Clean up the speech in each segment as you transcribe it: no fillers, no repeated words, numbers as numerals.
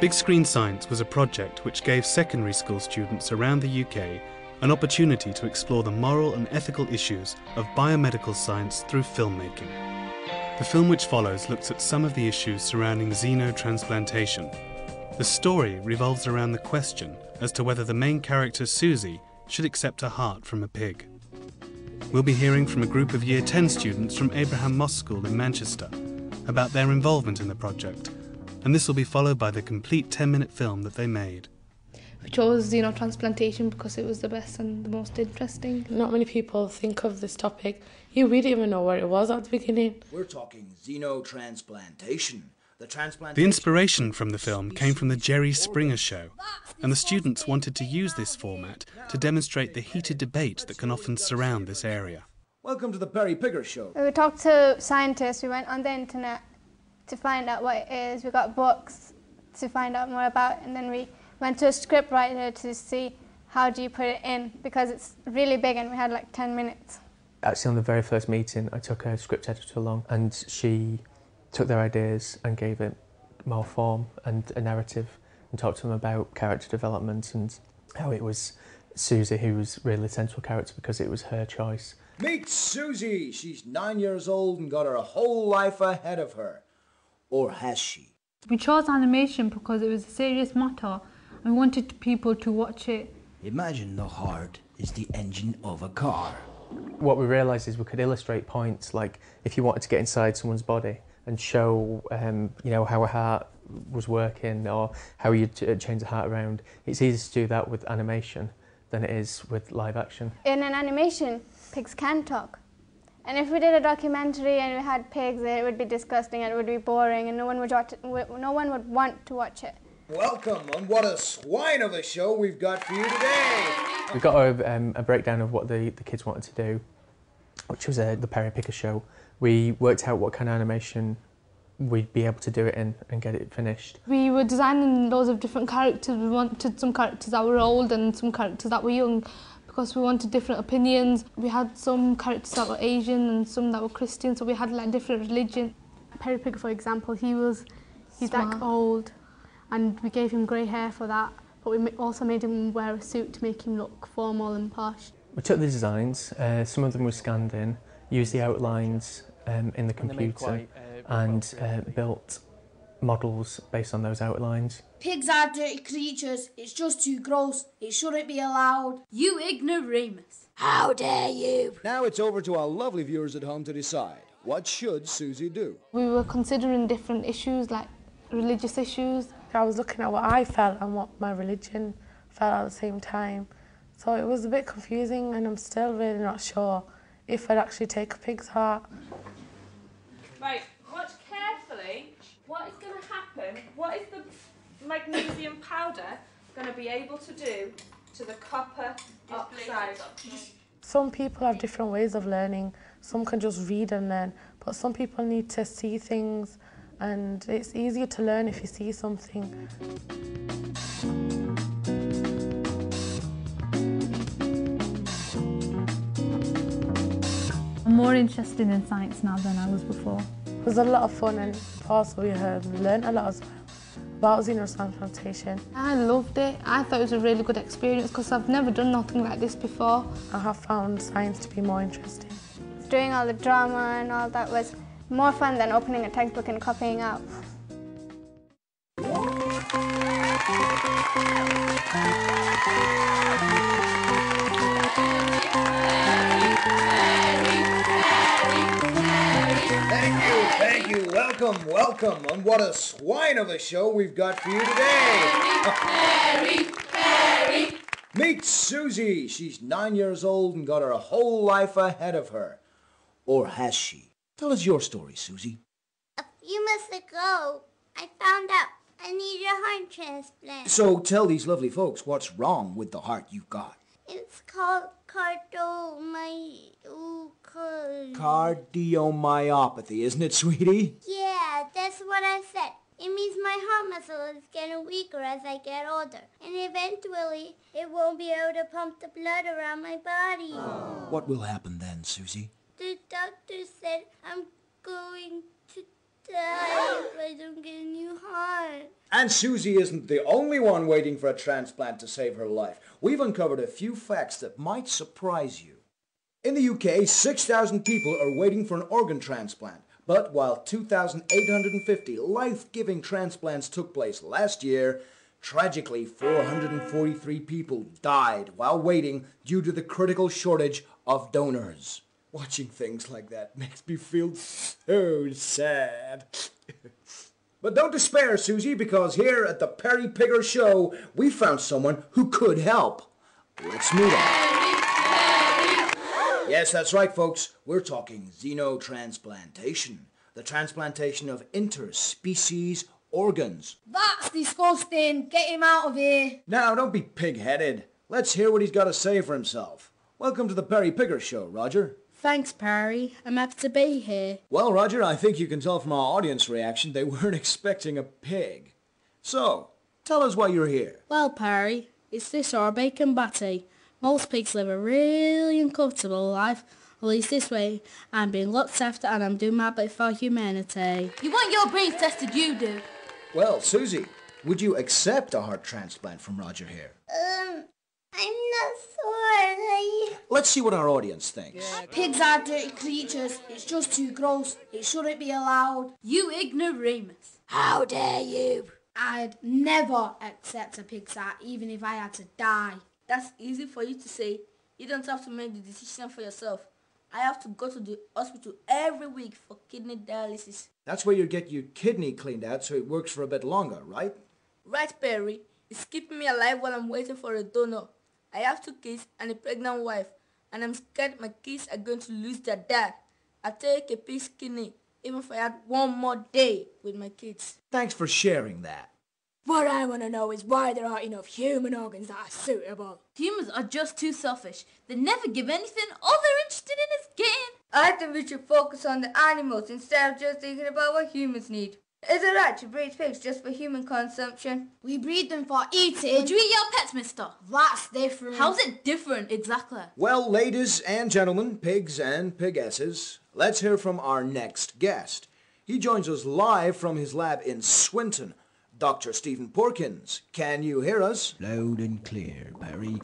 Big Screen Science was a project which gave secondary school students around the UK an opportunity to explore the moral and ethical issues of biomedical science through filmmaking. The film which follows looks at some of the issues surrounding xenotransplantation. The story revolves around the question as to whether the main character Susie should accept a heart from a pig. We'll be hearing from a group of Year 10 students from Abraham Moss School in Manchester about their involvement in the project, and this will be followed by the complete 10-minute film that they made. We chose xenotransplantation because it was the best and the most interesting. Not many people think of this topic. We didn't even know where it was at the beginning. We're talking xenotransplantation. The inspiration from the film came from the Jerry Springer Show, and the students wanted to use this format to demonstrate the heated debate that can often surround this area. Welcome to the Perry Picker Show. We talked to scientists, we went on the internet to find out what it is, we got books to find out more about it, and then we went to a script writer to see how do you put it in, because it's really big and we had like 10 minutes. Actually, on the very first meeting, I took a script editor along and she took their ideas and gave it more form and a narrative and talked to them about character development and how it was Susie who was really the central character because it was her choice. Meet Susie! She's 9 years old and got her whole life ahead of her. Or has she? We chose animation because it was a serious matter and we wanted people to watch it. Imagine the heart is the engine of a car. What we realised is we could illustrate points like if you wanted to get inside someone's body and show how a heart was working or how you'd change the heart around. It's easier to do that with animation than it is with live action. In an animation, pigs can talk. And if we did a documentary and we had pigs, it would be disgusting and it would be boring and no one would want to watch it. Welcome, and what a swine of a show we've got for you today! We got a breakdown of what the kids wanted to do, which was the Perry Picker Show. We worked out what kind of animation we'd be able to do it in and get it finished. We were designing loads of different characters. We wanted some characters that were old and some characters that were young because we wanted different opinions. We had some characters that were Asian and some that were Christian, so we had like different religions. Perry Picker, for example, he's like old and we gave him grey hair for that, but we also made him wear a suit to make him look formal and posh. We took the designs, some of them were scanned in, used the outlines in the computer and built models based on those outlines. Pigs are dirty creatures. It's just too gross. It shouldn't be allowed. You ignoramus. How dare you? Now it's over to our lovely viewers at home to decide. What should Susie do? We were considering different issues like religious issues. I was looking at what I felt and what my religion felt at the same time. So it was a bit confusing and I'm still really not sure if I'd actually take a pig's heart. Right, watch carefully. What is going to happen? What is the magnesium powder going to be able to do to the copper oxide? Some people have different ways of learning. Some can just read and learn, but some people need to see things, and it's easier to learn if you see something. I'm more interested in science now than I was before. It was a lot of fun and also we learned a lot as well about xenotransplantation. I loved it. I thought it was a really good experience because I've never done nothing like this before. I have found science to be more interesting. Doing all the drama and all that was more fun than opening a textbook and copying out. Thank you, welcome, and what a swine of a show we've got for you today. Meet Susie. She's 9 years old and got her whole life ahead of her. Or has she? Tell us your story, Susie. A few months ago, I found out I need a heart transplant. So tell these lovely folks what's wrong with the heart you've got. It's called Cardiomyopathy, isn't it, sweetie? Yeah, that's what I said. It means my heart muscle is getting weaker as I get older, and eventually it won't be able to pump the blood around my body. What will happen then, Susie? The doctor said I'm going to die if I don't get a new heart. And Susie isn't the only one waiting for a transplant to save her life. We've uncovered a few facts that might surprise you. In the UK, 6,000 people are waiting for an organ transplant. But while 2,850 life-giving transplants took place last year, tragically 443 people died while waiting due to the critical shortage of donors. Watching things like that makes me feel so sad. But don't despair, Susie, because here at the Perry Pigger Show, we found someone who could help. Let's meet him. Yes, that's right, folks. We're talking xenotransplantation, the transplantation of interspecies organs. That's disgusting. Get him out of here. Now, don't be pig-headed. Let's hear what he's got to say for himself. Welcome to the Perry Pigger Show, Roger. Thanks, Perry. I'm happy to be here. Well, Roger, I think you can tell from our audience reaction they weren't expecting a pig. So, tell us why you're here. Well, Perry, it's this or bacon batty. Most pigs live a really uncomfortable life. At least this way, I'm being looked after and I'm doing my bit for humanity. You want your brains tested, you do. Well, Susie, would you accept a heart transplant from Roger here? I'm not sure. Let's see what our audience thinks. Pigs are dirty creatures. It's just too gross. It shouldn't be allowed. You ignoramus. How dare you? I'd never accept a pig's heart, even if I had to die. That's easy for you to say. You don't have to make the decision for yourself. I have to go to the hospital every week for kidney dialysis. That's where you get your kidney cleaned out so it works for a bit longer, right? Right, Perry. It's keeping me alive while I'm waiting for a donor. I have 2 kids and a pregnant wife, and I'm scared my kids are going to lose their dad. I'll take a pig's kidney, even if I had one more day with my kids. Thanks for sharing that. What I want to know is why there aren't enough human organs that are suitable. Humans are just too selfish. They never give anything. All they're interested in is getting. I think we should focus on the animals instead of just thinking about what humans need. Is it right to breed pigs just for human consumption? We breed them for eating. Would you eat your pets, mister? That's different. How's it different, exactly? Well, ladies and gentlemen, pigs and pigesses, let's hear from our next guest. He joins us live from his lab in Swinton. Dr. Stephen Porkins, can you hear us? Loud and clear, Perry.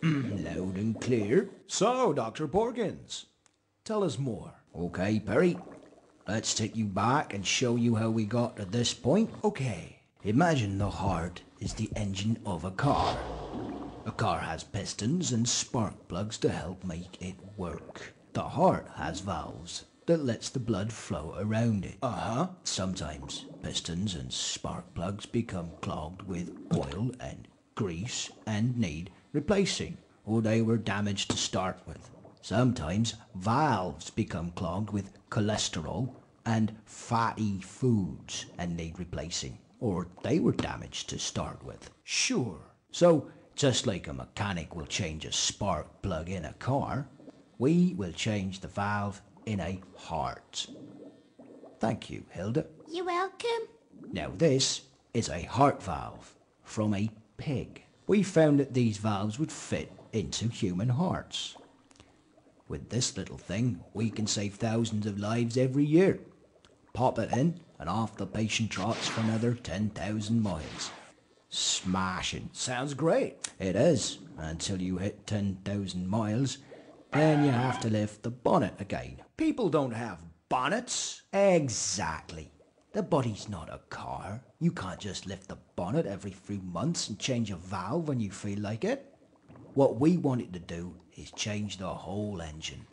Loud and clear. So, Dr. Porkins, tell us more. Okay, Perry. Let's take you back and show you how we got to this point. Okay. Imagine the heart is the engine of a car. A car has pistons and spark plugs to help make it work. The heart has valves that lets the blood flow around it. Sometimes pistons and spark plugs become clogged with oil and grease and need replacing, or they were damaged to start with. Sometimes valves become clogged with cholesterol and fatty foods and need replacing, or they were damaged to start with. Sure. So, just like a mechanic will change a spark plug in a car, we will change the valve in a heart. Thank you, Hilda. You're welcome. Now this is a heart valve from a pig. We found that these valves would fit into human hearts. With this little thing, we can save thousands of lives every year. Pop it in, and off the patient trots for another 10,000 miles. Smashing. Sounds great. It is, until you hit 10,000 miles. Then you have to lift the bonnet again. People don't have bonnets. Exactly. The body's not a car. You can't just lift the bonnet every few months and change a valve when you feel like it. What we wanted to do is change the whole engine.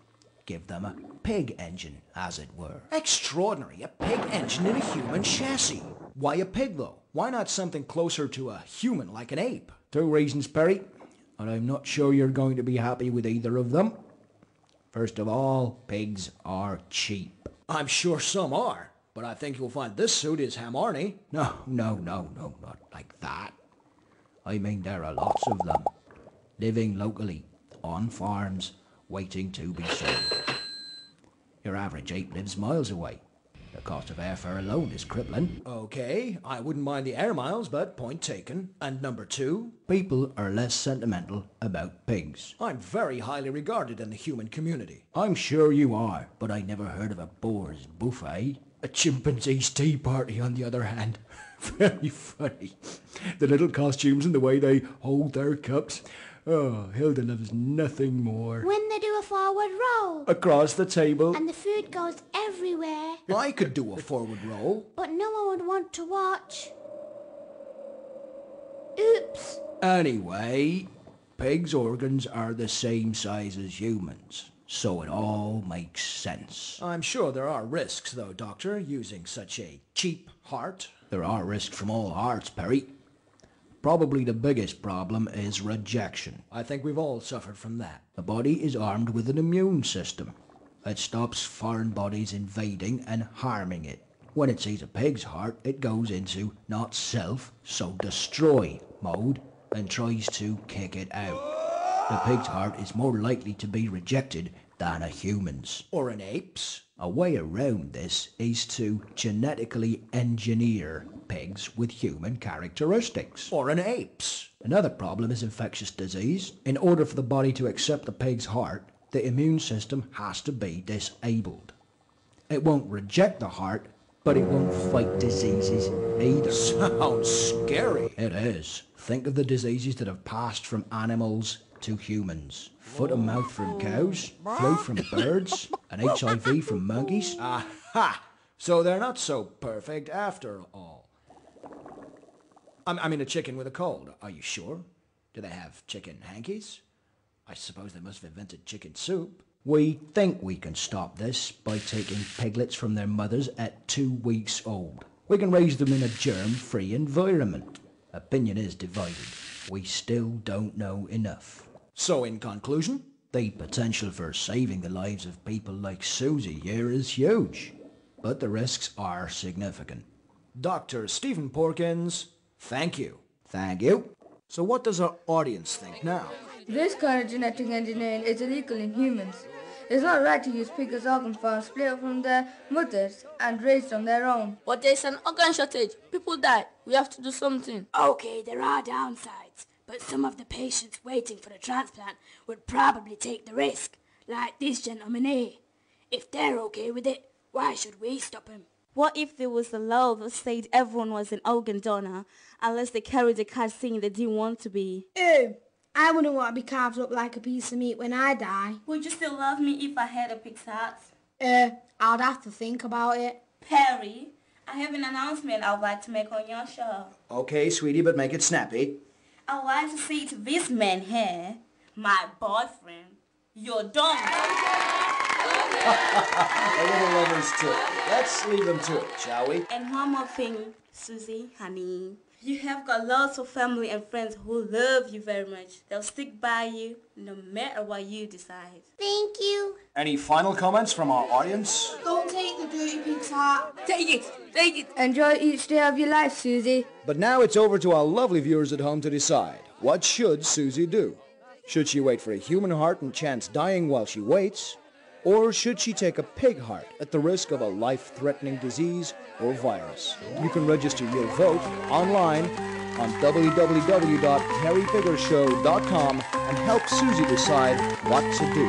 Give them a pig engine, as it were. Extraordinary. A pig engine in a human chassis. Why a pig, though? Why not something closer to a human, like an ape? 2 reasons, Perry. And I'm not sure you're going to be happy with either of them. First of all, pigs are cheap. I'm sure some are, but I think you'll find this suit is Hamarny. No, not like that. I mean, there are lots of them, living locally, on farms, waiting to be sold. Your average ape lives miles away. The cost of airfare alone is crippling. Okay, I wouldn't mind the air miles, but point taken. And number 2? People are less sentimental about pigs. I'm very highly regarded in the human community. I'm sure you are, but I never heard of a boar's buffet. A chimpanzee's tea party, on the other hand. Very funny. The little costumes and the way they hold their cups. Oh, Hilda loves nothing more. When they do a forward roll. Across the table. And the food goes everywhere. I could do a forward roll. But no one would want to watch. Oops. Anyway, pigs' organs are the same size as humans, so it all makes sense. I'm sure there are risks, though, Doctor, using such a cheap heart. There are risks from all hearts, Perry. Probably the biggest problem is rejection. I think we've all suffered from that. The body is armed with an immune system. It stops foreign bodies invading and harming it. When it sees a pig's heart, it goes into not self, so destroy mode and tries to kick it out. The pig's heart is more likely to be rejected than a human's. Or an ape's. A way around this is to genetically engineer pigs with human characteristics. Or an ape's. Another problem is infectious disease. In order for the body to accept the pig's heart, the immune system has to be disabled. It won't reject the heart, but it won't fight diseases either. Sounds scary. It is. Think of the diseases that have passed from animals to humans. Foot and mouth from cows, flu from birds, and HIV from monkeys. Aha! So they're not so perfect after all. I mean a chicken with a cold. Are you sure? Do they have chicken hankies? I suppose they must have invented chicken soup. We think we can stop this by taking piglets from their mothers at 2 weeks old. We can raise them in a germ-free environment. Opinion is divided. We still don't know enough. So in conclusion, the potential for saving the lives of people like Susie here is huge, but the risks are significant. Dr. Stephen Porkins, thank you. Thank you. So what does our audience think now? This kind of genetic engineering is illegal in humans. It's not right to use pigs as organ farms split from their mothers and raised on their own. But there's an organ shortage. People die. We have to do something. Okay, there are downsides, but some of the patients waiting for the transplant would probably take the risk, like this gentleman here. If they're okay with it, why should we stop him? What if there was a law that said everyone was an organ donor unless they carried a card saying they didn't want to be? Ew, I wouldn't want to be carved up like a piece of meat when I die. Would you still love me if I had a pig's heart? I'd have to think about it. Perry, I have an announcement I'd like to make on your show. Okay, sweetie, but make it snappy. I'd like to say to this man here, my boyfriend, you're done. A little lover's tip. Let's leave them to it, shall we? And one more thing, Susie, honey. You have got lots of family and friends who love you very much. They'll stick by you no matter what you decide. Thank you. Any final comments from our audience? Don't take the dirty pig's heart. Take it. Enjoy each day of your life, Susie. But now it's over to our lovely viewers at home to decide. What should Susie do? Should she wait for a human heart and chance dying while she waits? Or should she take a pig heart at the risk of a life-threatening disease or virus? You can register your vote online on www.harrypiggershow.com and help Susie decide what to do.